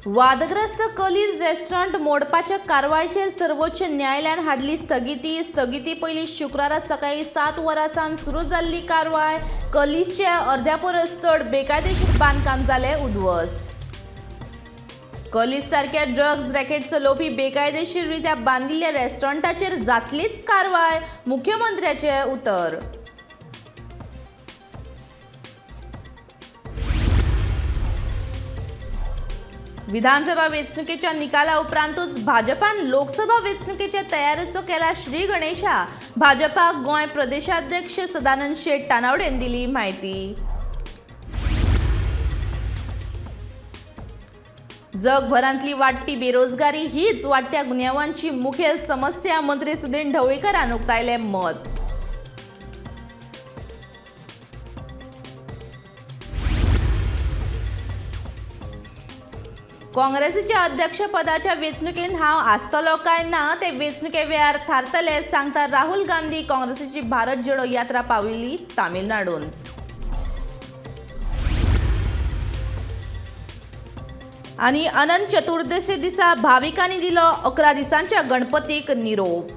वादग्रस्त कलीज रेस्टॉरंट मोडपाच्या कारवायेचेर सर्वोच्च न्यायालयान हाडली स्थगिती पयलीं शुक्रारा सकाळी 7 वरांसावन सुरू जाल्ली कारवाय। कलीजचे अर्ध्या परस चड बेकायदेशीर बांदकाम जाले उद्ध्वस्त। कलीज सारख्या ड्रग्स रॅकेट चलोवपी बेकायदेशीररित्या बांदिल्ल्या रेस्टॉरंटाचेर जातलीच कारवाय, मुख्यमंत्र्याचे उतर। विधानसभा वेंचणुकेच्या निकाला उपरांतूच भाजपान लोकसभा वेंचणुकेच्या तयारेचो केला श्रीगणेशा। भाजपाक गोंय प्रदेशाध्यक्ष सदानंद शेट तानावडेन दिली म्हायती। जगभरांतली वाडटी बेरोजगारी हीच वाडट्या गुन्यांवांची मुखेल समस्या, मंत्री सुदीन ढवळीकरान उक्तायलें मत। काँग्रेसीच्या अध्यक्षपदाच्या वेंचणुकेंत हांव आसतलों काय ना ते वेंचणुके वेळार थारतले, सांगता राहुल गांधी। काँग्रेसीची भारत जोडो यात्रा पाविल्ली तामिळनाडून। आनी अनंत चतुर्दशी दिसा भाविकांनी दिलो 11 दिसांच्या गणपतीक निरोप।